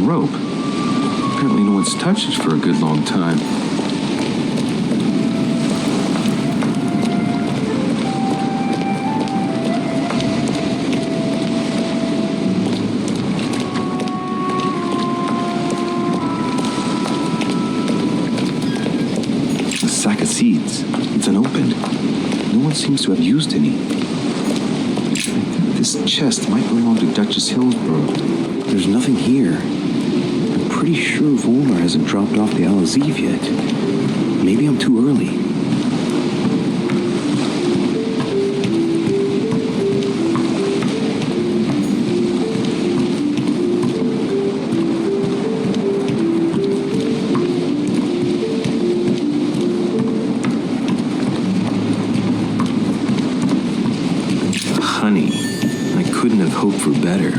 rope. Apparently no one's touched it for a good long time. A sack of seeds. It's unopened. No one seems to have used any. This chest might belong to Duchess Hillsborough. There's nothing here. I'm pretty sure Volmar hasn't dropped off the Al-Aziz yet. Maybe I'm too early. Honey. I couldn't have hoped for better.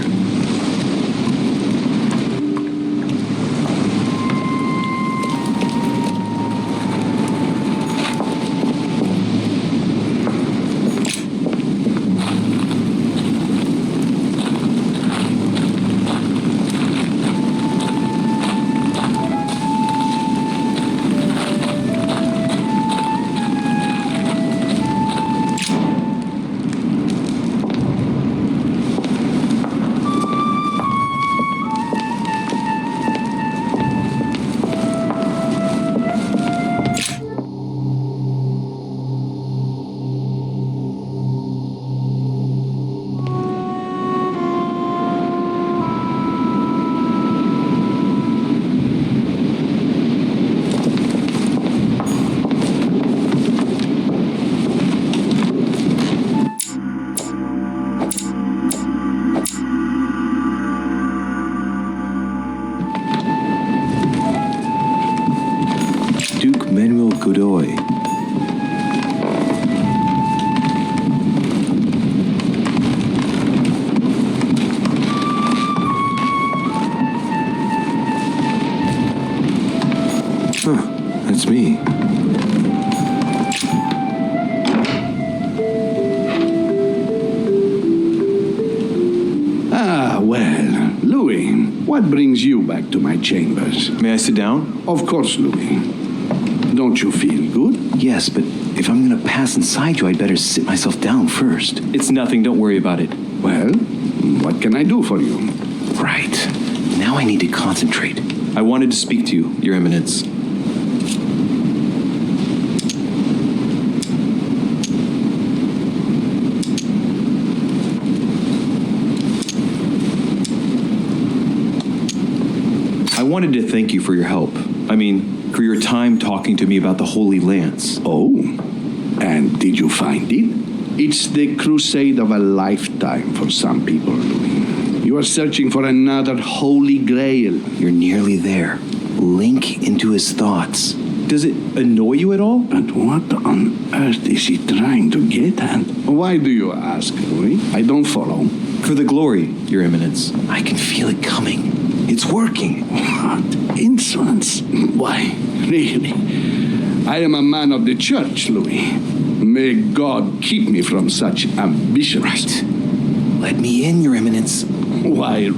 Godoy. Huh, that's me. Ah, well, Louis, what brings you back to my chambers? May I sit down? Of course, Louis. Don't you feel good? Yes, but if I'm gonna pass inside you, I'd better sit myself down first. It's nothing, don't worry about it. Well, what can I do for you? Right. Now I need to concentrate. I wanted to speak to you, Your Eminence. I wanted to thank you for your help. For your time talking to me about the Holy Lance. Oh, and did you find it? It's the crusade of a lifetime for some people, Louis. You are searching for another Holy Grail. You're nearly there. Link into his thoughts. Does it annoy you at all? But what on earth is he trying to get at? Why do you ask, Louis? I don't follow. For the glory, Your Eminence. I can feel it coming. It's working. What insolence? Why, really? I am a man of the church, Louis. May God keep me from such ambition. Right. Let me in, Your Eminence. Why?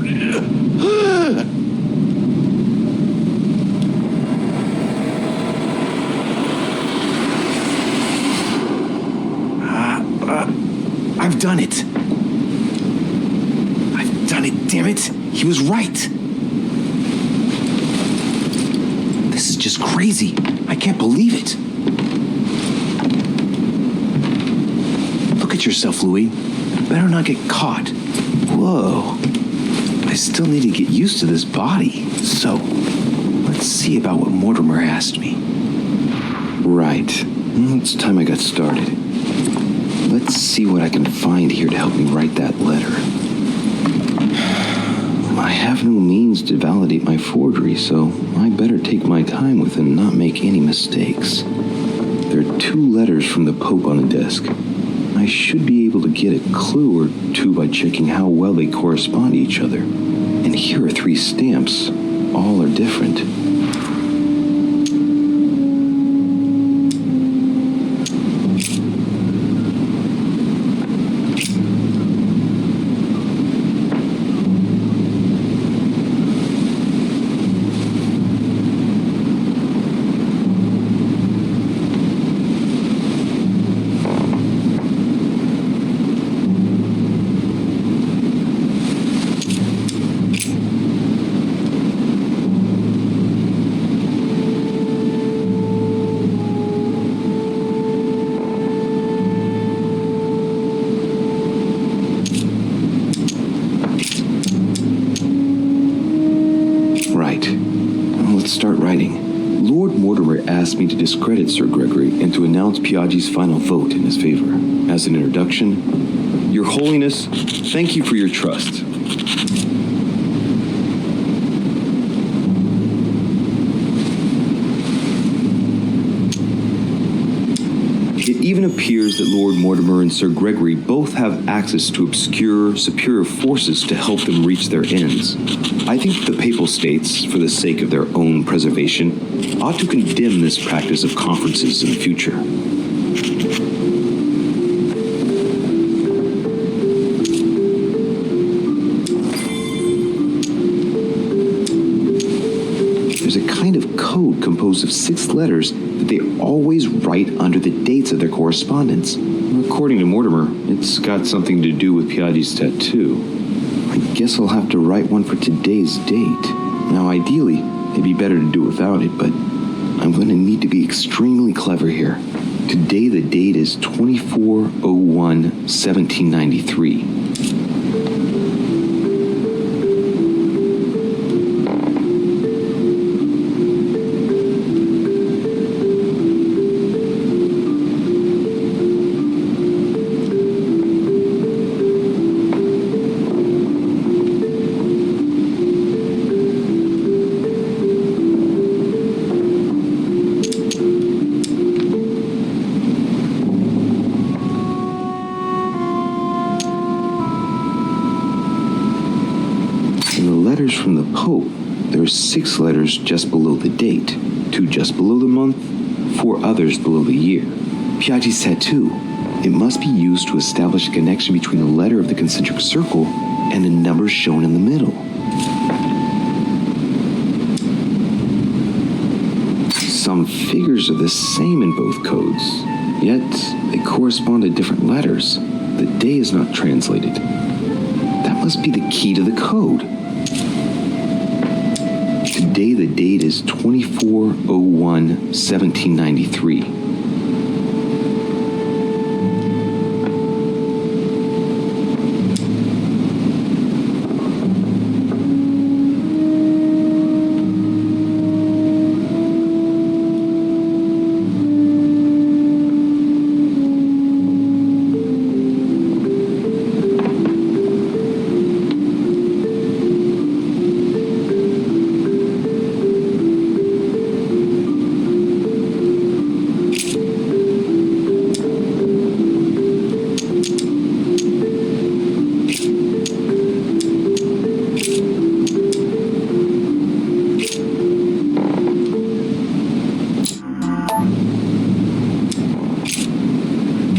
I've done it. I've done it, damn it. He was right. This is just crazy. I can't believe it. Look at yourself, Louis. Better not get caught. Whoa. I still need to get used to this body. So, let's see about what Mortimer asked me. Right. It's time I got started. Let's see what I can find here to help me write that letter. I have no means to validate my forgery, so I better take my time with it and not make any mistakes. There are 2 letters from the Pope on the desk. I should be able to get a clue or 2 by checking how well they correspond to each other. And here are 3 stamps. All are different. Right. Well, let's start writing. Lord Mortimer asked me to discredit Sir Gregory and to announce Piaggi's final vote in his favor. As an introduction, Your Holiness, thank you for your trust. It even appears that Lord Mortimer and Sir Gregory both have access to obscure, superior forces to help them reach their ends. I think the Papal States, for the sake of their own preservation, ought to condemn this practice of conferences in the future. There's a kind of code composed of 6 letters that they always write under the dates of their correspondence. According to Mortimer, it's got something to do with Piaggi's tattoo. I guess I'll have to write one for today's date. Now, ideally, it'd be better to do it without it, but I'm going to need to be extremely clever here. Today, the date is 24/01/1793. From the Pope, there are 6 letters just below the date, 2 just below the month, 4 others below the year. Piaggi's tattoo. It must be used to establish a connection between the letter of the concentric circle and the numbers shown in the middle. Some figures are the same in both codes, yet they correspond to different letters. The day is not translated. That must be the key to the code. Today, the date is 24/01/1793.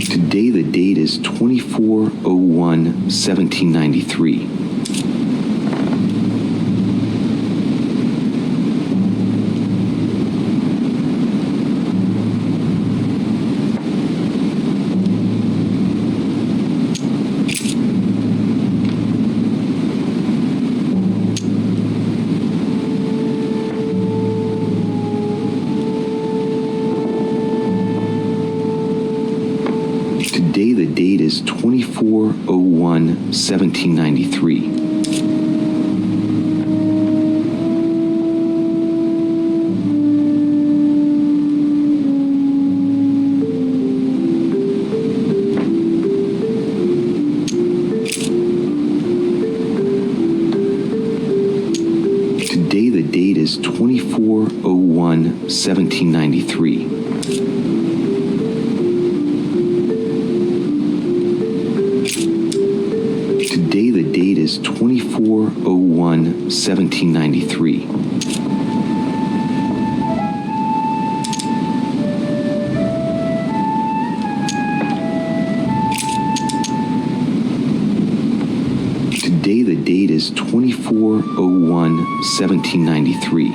Today, the date is 24/01/1793. Today, the date is 24/01/1793. Today, the date is 24/01/1793. Today, the date is 24/01/1793. Today, the date is 24/01/1793.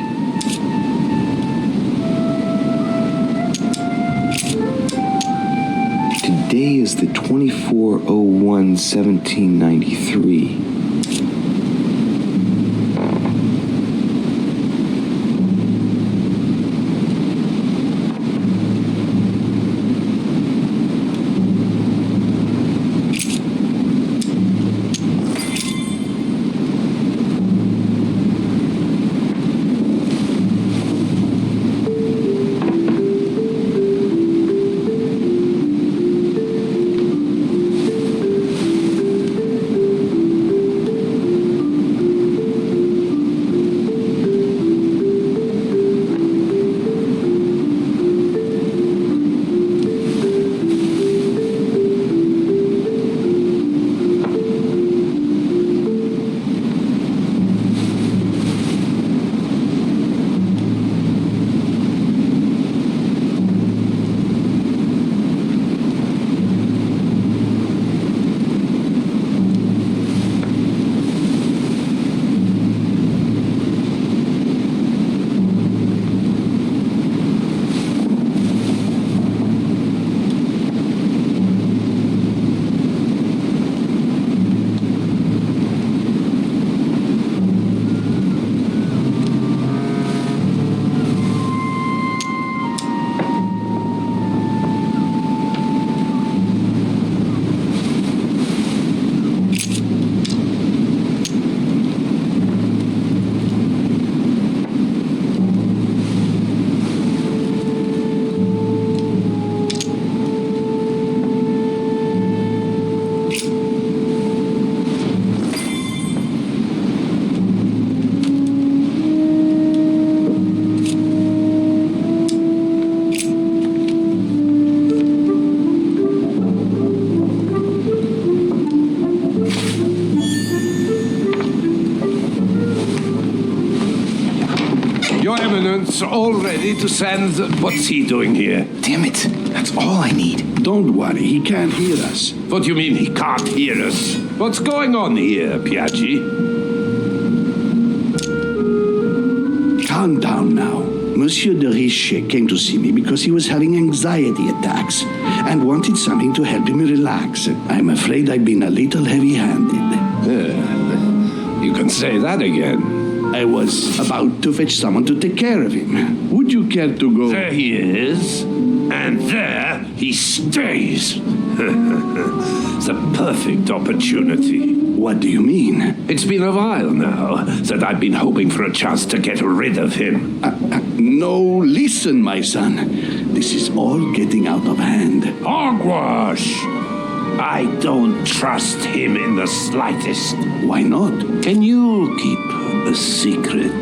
Today is the 24/01/1793. Your Eminence, all ready to send... What's he doing here? Damn it. That's all I need. Don't worry, he can't hear us. What do you mean he can't hear us? What's going on here, Piaggi? Calm down now. Monsieur de Richet came to see me because he was having anxiety attacks and wanted something to help him relax. I'm afraid I've been a little heavy-handed. You can say that again. I was about to fetch someone to take care of him. Would you care to go? There he is, and there he stays. It's a perfect opportunity. What do you mean? It's been a while now that I've been hoping for a chance to get rid of him. No, listen, my son. This is all getting out of hand. Hogwash! I don't trust him in the slightest. Why not? Can you keep a secret?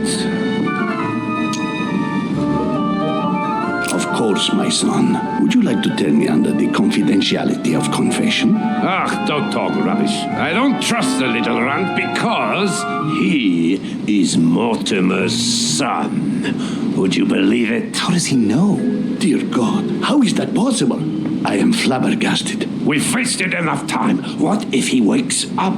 Of course, my son. Would you like to tell me under the confidentiality of confession? Ah, don't talk rubbish. I don't trust the little runt because he is Mortimer's son. Would you believe it? How does he know? Dear God, how is that possible? I am flabbergasted. We've wasted enough time. What if he wakes up?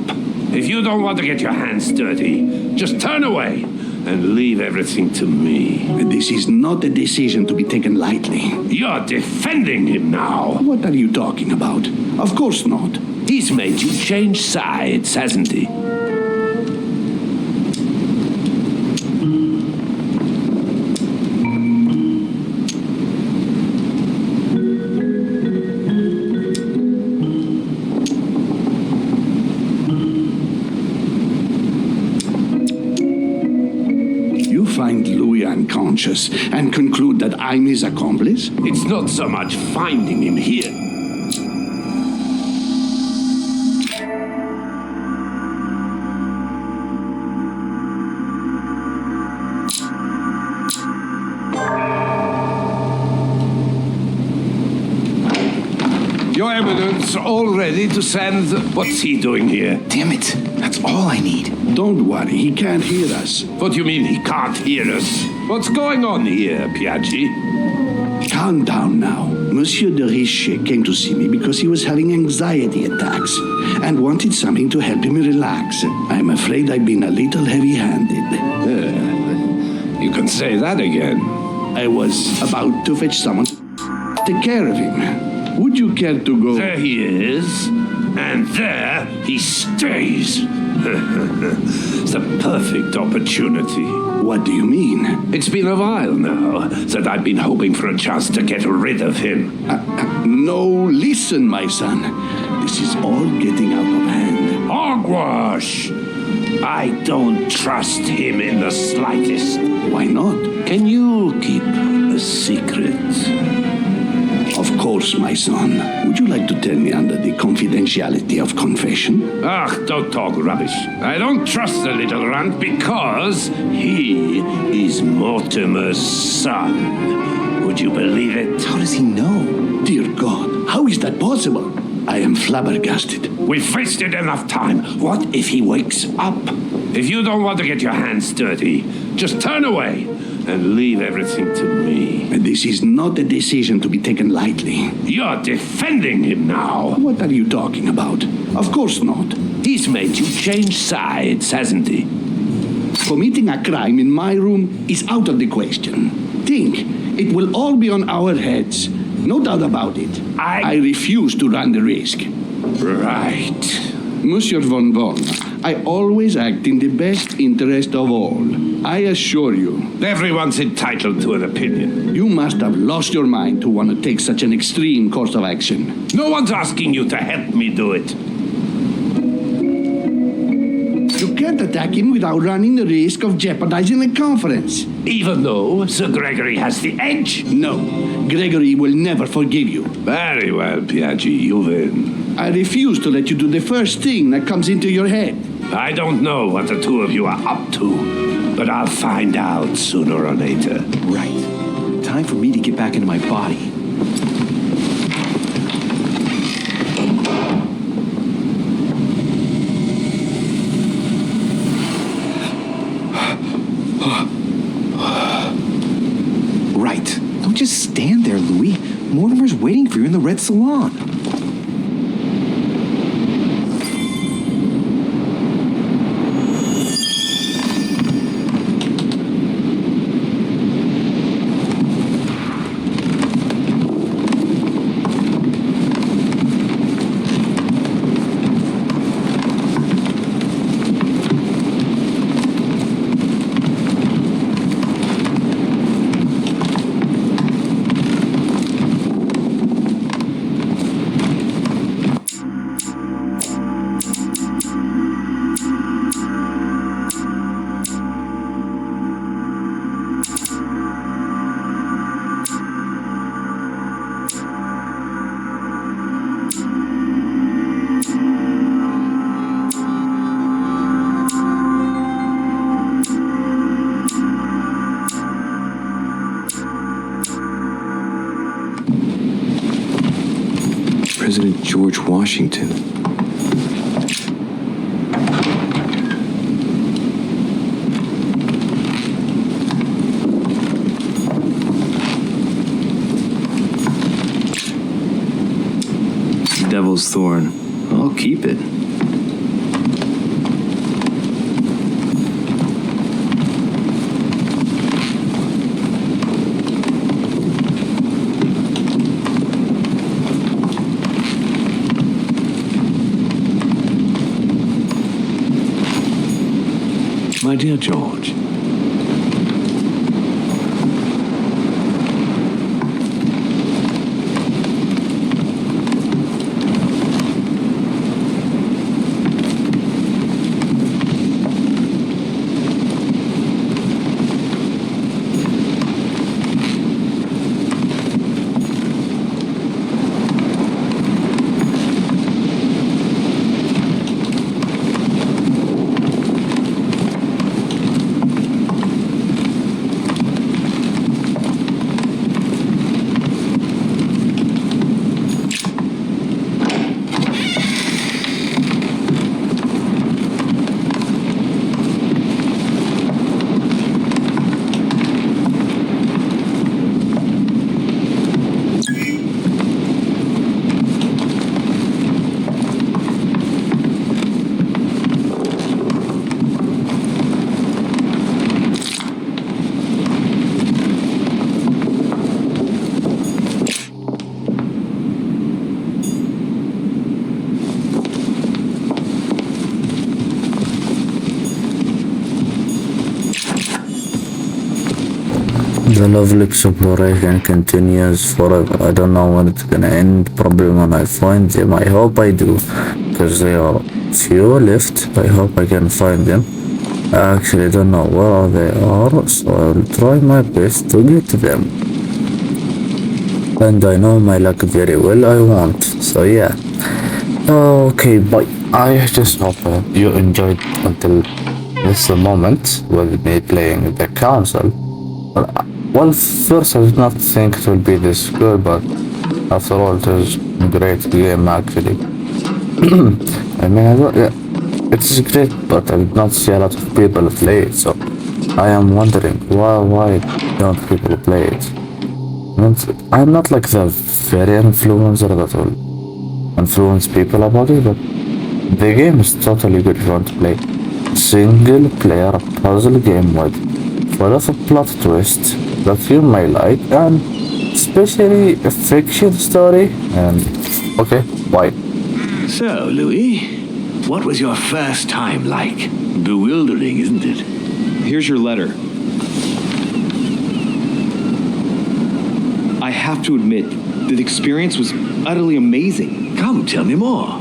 If you don't want to get your hands dirty, just turn away and leave everything to me. This is not a decision to be taken lightly. You're defending him now. What are you talking about? Of course not. He's made you change sides, hasn't he? Find Louis unconscious and conclude that I'm his accomplice? It's not so much finding him here. Your Eminence, all ready to send... What's he doing here? Damn it. That's all I need. Don't worry, he can't hear us. What do you mean he can't hear us? What's going on here, Piaggi? Calm down now. Monsieur de Richet came to see me because he was having anxiety attacks and wanted something to help him relax. I'm afraid I've been a little heavy-handed. You can say that again. I was about to fetch someone to take care of him. Would you care to go? There he is, and there he stays. It's a perfect opportunity. What do you mean? It's been a while now that I've been hoping for a chance to get rid of him. No, listen, my son. This is all getting out of hand. Hogwash! I don't trust him in the slightest. Why not? Can you keep a secret? Of course, my son. Would you like to tell me under the confidentiality of confession? Ah, don't talk rubbish. I don't trust the little runt because he is Mortimer's son. Would you believe it? How does he know? Dear God, how is that possible? I am flabbergasted. We've wasted enough time. What if he wakes up? If you don't want to get your hands dirty, just turn away and leave everything to me. This is not a decision to be taken lightly. You're defending him now. What are you talking about? Of course not. He's made you change sides, hasn't he? Committing a crime in my room is out of the question. Think, it will all be on our heads. No doubt about it. I refuse to run the risk. Right. Monsieur von Von, I always act in the best interest of all. I assure you. Everyone's entitled to an opinion. You must have lost your mind to want to take such an extreme course of action. No one's asking you to help me do it. You can't attack him without running the risk of jeopardizing the conference. Even though Sir Gregory has the edge? No, Gregory will never forgive you. Very well, Piaggi, you win. I refuse to let you do the first thing that comes into your head. I don't know what the two of you are up to, but I'll find out sooner or later. Right. Time for me to get back into my body. Mortimer's waiting for you in the red salon. President George Washington. Devil's Thorn. I'll keep it. My dear George, The lovely exploration continues forever. I don't know when it's gonna end. Probably when I find them. I hope I do, because there are few left. I hope I can find them. I actually don't know where they are, so I'll try my best to get to them. And I know my luck very well. I won't. So yeah. Okay, bye. I just hope you enjoyed until this moment with me playing the console. Well, first I did not think it would be this good, but after all, it is a great game actually. I mean, it is great, but I did not see a lot of people play it, so I am wondering why don't people play it? And I'm not like the very influencer that will influence people about it, but the game is totally good if you want to play single player puzzle game with full of a plot twist that you may like, and especially a fiction story. And okay, bye. so, Louis, what was your first time like? Bewildering, isn't it? Here's your letter. I have to admit, the experience was utterly amazing. Come, tell me more.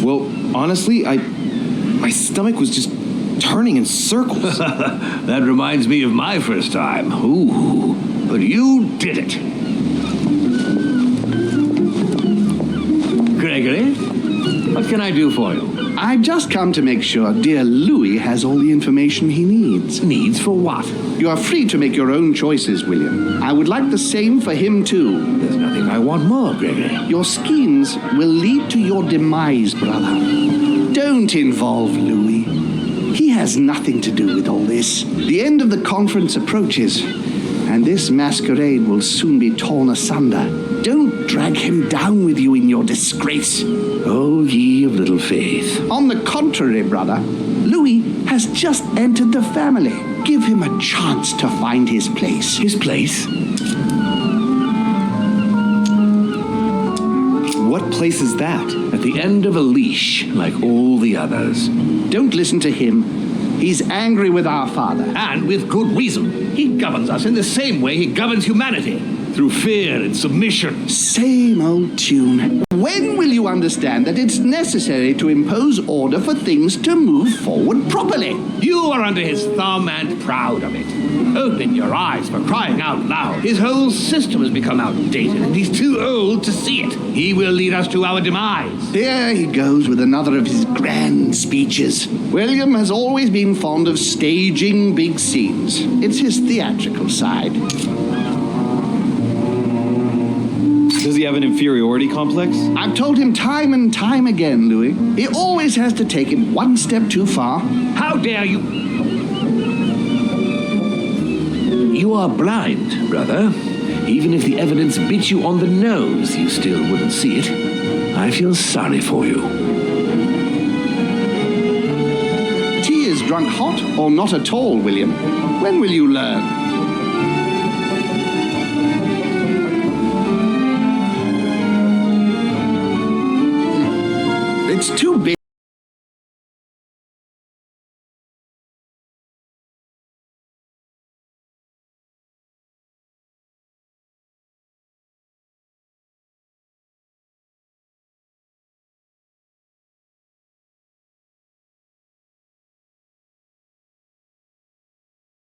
Well, honestly, my stomach was just turning in circles. That reminds me of my first time. Ooh, but you did it. Gregory, what can I do for you? I've just come to make sure dear Louis has all the information he needs. Needs for what? You are free to make your own choices, William. I would like the same for him, too. There's nothing I want more, Gregory. Your schemes will lead to your demise, brother. Don't involve Louis. He has nothing to do with all this. The end of the conference approaches, and this masquerade will soon be torn asunder. Don't drag him down with you in your disgrace. O ye of little faith. On the contrary, brother, Louis has just entered the family. Give him a chance to find his place. His place? What place is that? At the end of a leash, like all the others. Don't listen to him. He's angry with our father. And with good reason. He governs us in the same way he governs humanity, through fear and submission. Same old tune. When will you understand that it's necessary to impose order for things to move forward properly? You are under his thumb and proud of it. Open your eyes, for crying out loud. His whole system has become outdated, and he's too old to see it. He will lead us to our demise. There he goes with another of his grand speeches. William has always been fond of staging big scenes. It's his theatrical side. Does he have an inferiority complex? I've told him time and time again, Louis. He always has to take it one step too far. How dare you? You are blind, brother. Even if the evidence bit you on the nose, you still wouldn't see it. I feel sorry for you. Tea is drunk hot or not at all, William. When will you learn? It's too big.